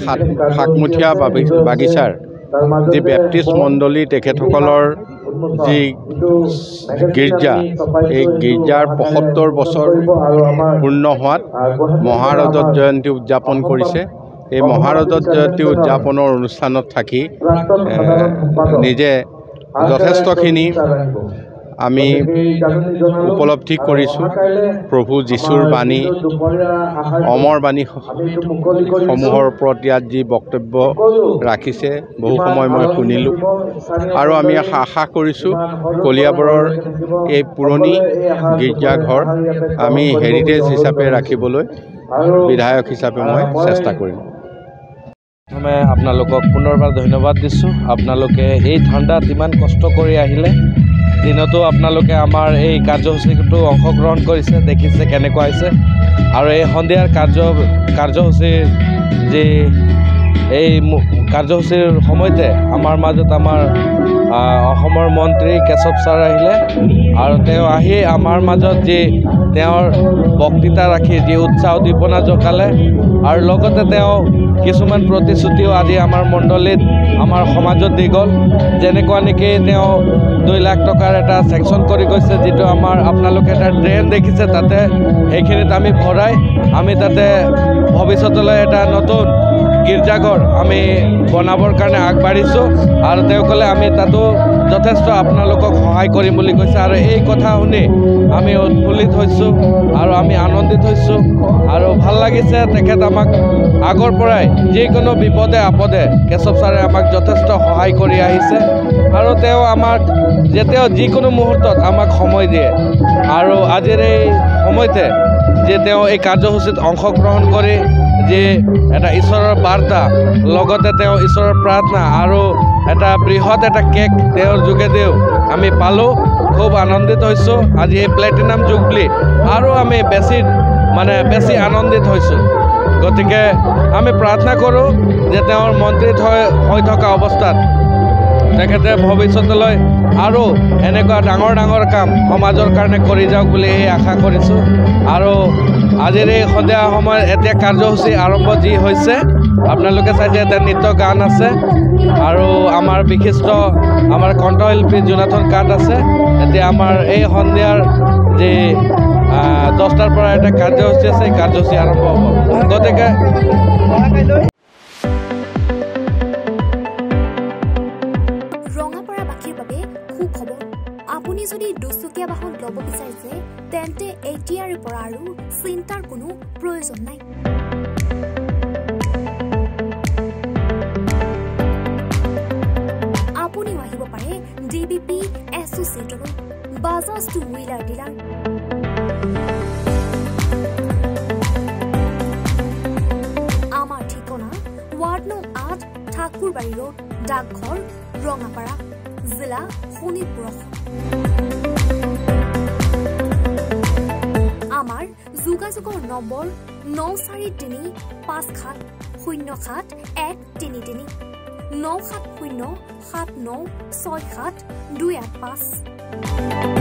শাকমুঠীয়া বাগিচাৰ যি বেপ্টিষ্ট মণ্ডলী তেখেতসকলৰ যি গীৰ্জা এই গীৰ্জাৰ ৭৫ বছৰ পূৰ্ণ হোৱাত মহাৰজত জয়ন্তী উদযাপন কৰিছে। এই মহাৰজত জয়ন্তী উদযাপনৰ অনুষ্ঠানত থাকি নিজে যথেষ্টখিনি আমি উপলব্ধি কৰিছোঁ। প্ৰভু যীশুৰ বাণী অমৰ বাণী সমূহৰ ওপৰত ইয়াত যি বক্তব্য ৰাখিছে বহু সময় মই শুনিলোঁ আৰু আমি আশা কৰিছোঁ কলিয়াবৰৰ এই পুৰণি গীৰ্জাঘৰ আমি হেৰিটেজ হিচাপে ৰাখিবলৈ বিধায়ক হিচাপে মই চেষ্টা কৰিম। প্ৰথমে আপোনালোকক পুনৰবাৰ ধন্যবাদ দিছোঁ। আপোনালোকে এই ঠাণ্ডাত ইমান কষ্ট কৰি আহিলে, দিনতো আপোনালোকে আমাৰ এই কাৰ্যসূচীটো অংশগ্ৰহণ কৰিছে, দেখিছে কেনেকুৱা হৈছে। আৰু এই সন্ধিয়াৰ কাৰ্যসূচীৰ যি এই কাৰ্যসূচীৰ সময়তে আমাৰ মাজত আমাৰ অসমৰ মন্ত্ৰী কেশৱ ছাৰ আহিলে আৰু তেওঁ আহি আমাৰ মাজত যি তেওঁৰ বক্তৃতা ৰাখি যি উৎসাহ উদ্দীপনা জগালে আৰু লগতে তেওঁ কিছুমান প্ৰতিশ্ৰুতিও আজি আমাৰ মণ্ডলীত আমাৰ সমাজত দি গ'ল। যেনেকুৱা নেকি তেওঁ 2 লাখ টকাৰ এটা চেংচন কৰি গৈছে, যিটো আমাৰ আপোনালোকে এটা ড্ৰেইন দেখিছে, তাতে সেইখিনিত আমি ভৰাই আমি তাতে ভৱিষ্যতলৈ এটা নতুন গীৰ্জাঘৰ আমি বনাবৰ কাৰণে আগবাঢ়িছোঁ আৰু তেওঁ ক'লে আমি তাতো যথেষ্ট আপোনালোকক সহায় কৰিম বুলি কৈছে। আৰু এই কথা শুনি আমি উৎফুল্লিত হৈছোঁ আৰু আমি আনন্দিত হৈছোঁ আৰু ভাল লাগিছে। তেখেত আমাক আগৰ পৰাই যিকোনো বিপদে আপদে কেশৱ ছাৰে আমাক যথেষ্ট সহায় কৰি আহিছে আৰু তেওঁ আমাক যেতিয়াও যিকোনো মুহূৰ্তত আমাক সময় দিয়ে আৰু আজিৰ এই সময়তে যে তেওঁ এই কাৰ্যসূচীত অংশগ্ৰহণ কৰি যে এটা ঈশ্বৰৰ বাৰ্তা লগতে তেওঁ ঈশ্বৰৰ প্ৰাৰ্থনা আৰু এটা বৃহৎ এটা কেক তেওঁৰ যোগেদিও আমি পালোঁ। খুব আনন্দিত হৈছোঁ। আজি এই প্লেটিনাম জুবলি আৰু আমি বেছি আনন্দিত হৈছোঁ। গতিকে আমি প্ৰাৰ্থনা কৰোঁ যে তেওঁৰ মন্ত্ৰীত হৈ থকা অৱস্থাত তেখেতে ভৱিষ্যতলৈ আৰু এনেকুৱা ডাঙৰ কাম সমাজৰ কাৰণে কৰি যাওক বুলি এই আশা কৰিছোঁ। আৰু আজিৰ এই সন্ধিয়া সময়ত এতিয়া কাৰ্যসূচী আৰম্ভ যি হৈছে আপোনালোকে চাইছে, এটা নৃত্য গান আছে আৰু আমাৰ বিশিষ্ট আমাৰ কণ্ঠশিল্পী জোনাথন কাঠ আছে। এতিয়া আমাৰ এই সন্ধিয়াৰ যি 10টাৰ পৰা এটা কাৰ্যসূচী আছে, এই কাৰ্যসূচী আৰম্ভ হ'ব। গতিকে ৰঙাপাৰাবাসীৰ বাবে সুখবৰ। আপুনি যদি দুচকীয়া বাহন ল'ব বিচাৰিছে তেন্তে এতিয়াৰে পৰা আৰু চিন্তাৰ কোনো প্ৰয়োজন নাই। আপুনিও আহিব পাৰে DBP এছ'চিয়েটৰ বাজাজ টু হুইলাৰ ডিলাৰ। আমাৰ ঠিকনা ৱাৰ্ড নং 8 ঠাকুৰবাৰী ৰোড, ডাকঘৰ, ৰঙাপাৰা, জিলা শোণিতপুৰ। আমাৰ যোগাযোগৰ নম্বৰ 9435707133 9707967285285।